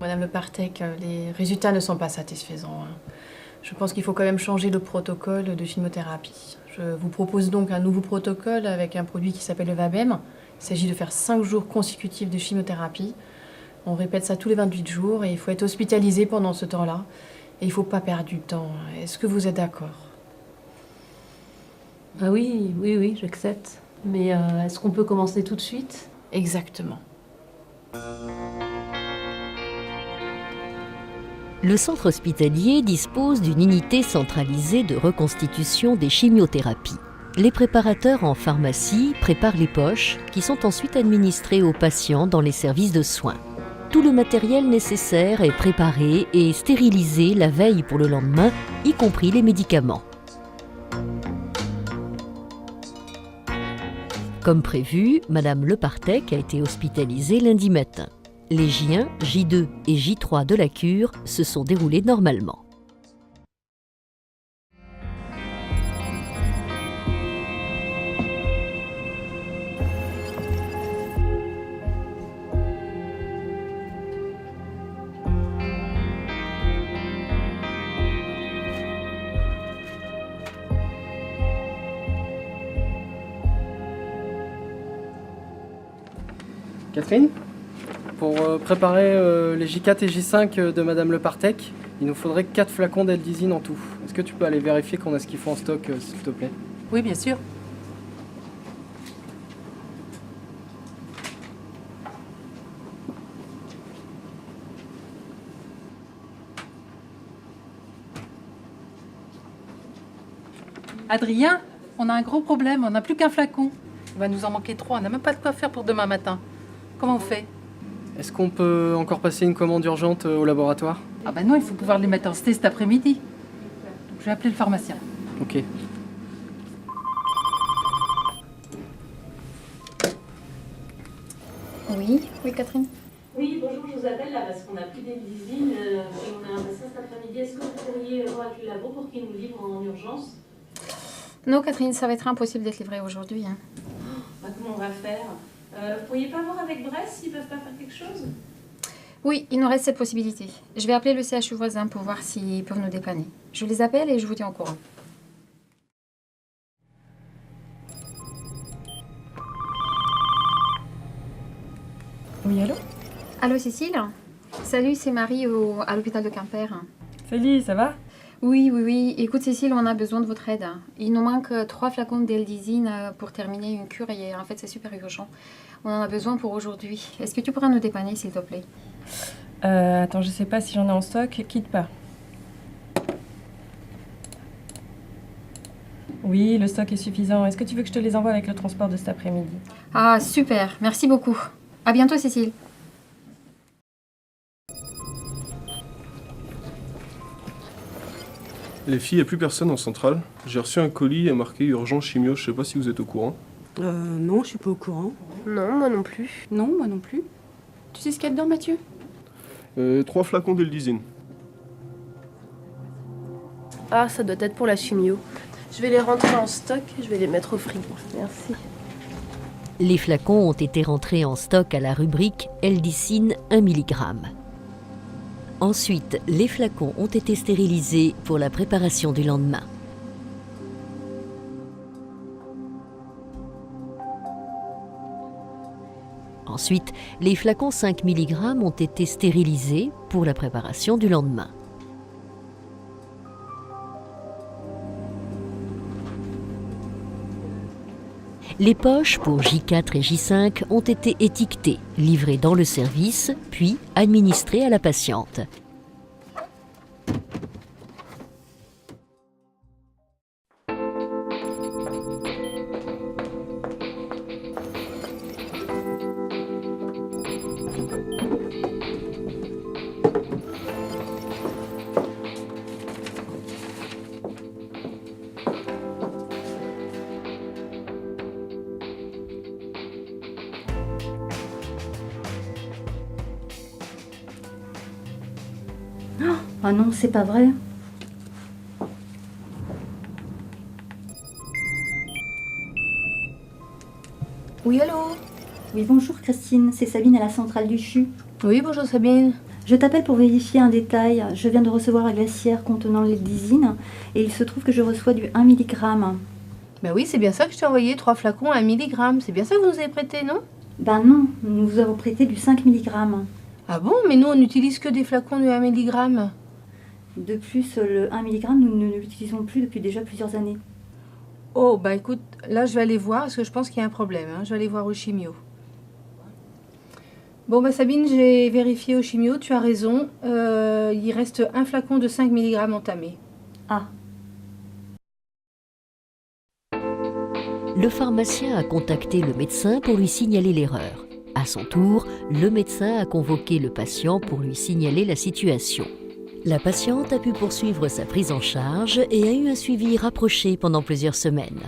Madame Le Partec, les résultats ne sont pas satisfaisants. Je pense qu'il faut quand même changer le protocole de chimiothérapie. Je vous propose donc un nouveau protocole avec un produit qui s'appelle le Vabem. Il s'agit de faire 5 jours consécutifs de chimiothérapie. On répète ça tous les 28 jours et il faut être hospitalisé pendant ce temps-là. Et il ne faut pas perdre du temps. Est-ce que vous êtes d'accord? Ah oui, j'accepte. Mais est-ce qu'on peut commencer tout de suite? Exactement. Le centre hospitalier dispose d'une unité centralisée de reconstitution des chimiothérapies. Les préparateurs en pharmacie préparent les poches qui sont ensuite administrées aux patients dans les services de soins. Tout le matériel nécessaire est préparé et stérilisé la veille pour le lendemain, y compris les médicaments. Comme prévu, Madame Le Partec a été hospitalisée lundi matin. Les J1, J2 et J3 de la cure se sont déroulés normalement. Catherine, pour préparer les J4 et J5 de Madame Le Partec, il nous faudrait 4 flacons d'Eldizine en tout. Est-ce que tu peux aller vérifier qu'on a ce qu'il faut en stock, s'il te plaît? Oui, bien sûr. Adrien, on a un gros problème, on n'a plus qu'un flacon. Il va nous en manquer 3, on n'a même pas de quoi faire pour demain matin. Comment on fait? Est-ce qu'on peut encore passer une commande urgente au laboratoire? Ah ben non, il faut pouvoir les mettre en sté cet après-midi. Donc je vais appeler le pharmacien. Ok. Oui, Catherine. Oui, bonjour, je vous appelle là parce qu'on n'a plus d'Eldizine et on a un patient cet après-midi. Est-ce que vous pourriez voir avec le labo pour qu'il nous livre en urgence? Non, Catherine, ça va être impossible d'être livré aujourd'hui. Comment on va faire? Vous pourriez pas voir avec Brest s'ils peuvent pas faire quelque chose? Oui, il nous reste cette possibilité. Je vais appeler le CHU voisin pour voir s'ils peuvent nous dépanner. Je les appelle et je vous tiens au courant. Oui, allô? Allô, Cécile? Salut, c'est Marie à l'hôpital de Quimper. Salut, ça va? Oui. Écoute, Cécile, on a besoin de votre aide. Il nous manque 3 flacons d'Eldizine pour terminer une cure et en fait, c'est super urgent. On en a besoin pour aujourd'hui. Est-ce que tu pourras nous dépanner, s'il te plaît? Attends, je sais pas si j'en ai en stock. Quitte pas. Oui, le stock est suffisant. Est-ce que tu veux que je te les envoie avec le transport de cet après-midi? Ah, super. Merci beaucoup. À bientôt, Cécile. Les filles, il n'y a plus personne en centrale. J'ai reçu un colis marqué urgence chimio, je sais pas si vous êtes au courant. Non, je suis pas au courant. Non, moi non plus. Non, moi non plus. Tu sais ce qu'il y a dedans, Mathieu? 3 flacons d'Eldizine. Ah, ça doit être pour la chimio. Je vais les rentrer en stock, je vais les mettre au frigo. Merci. Les flacons ont été rentrés en stock à la rubrique Eldizine 1 mg. Ensuite, les flacons ont été stérilisés pour la préparation du lendemain. Ensuite, les flacons 5 mg ont été stérilisés pour la préparation du lendemain. Les poches pour J4 et J5 ont été étiquetées, livrées dans le service, puis administrées à la patiente. Ah non, c'est pas vrai. Oui, allô? Oui, bonjour Christine, c'est Sabine à la centrale du CHU. Oui, bonjour Sabine. Je t'appelle pour vérifier un détail. Je viens de recevoir un glaciaire contenant l'Eldizine et il se trouve que je reçois du 1 mg. Bah oui, c'est bien ça que je t'ai envoyé, 3 flacons à 1 mg. C'est bien ça que vous nous avez prêté, non? Ben non, nous vous avons prêté du 5 mg. Ah bon? Mais nous, on n'utilise que des flacons de 1 mg. De plus, le 1 mg, nous ne l'utilisons plus depuis déjà plusieurs années. Oh, bah écoute, là, je vais aller voir, parce que je pense qu'il y a un problème. Je vais aller voir au chimio. Bon, bah Sabine, j'ai vérifié au chimio, tu as raison. Il reste un flacon de 5 mg entamé. Ah. Le pharmacien a contacté le médecin pour lui signaler l'erreur. À son tour, le médecin a convoqué le patient pour lui signaler la situation. La patiente a pu poursuivre sa prise en charge et a eu un suivi rapproché pendant plusieurs semaines.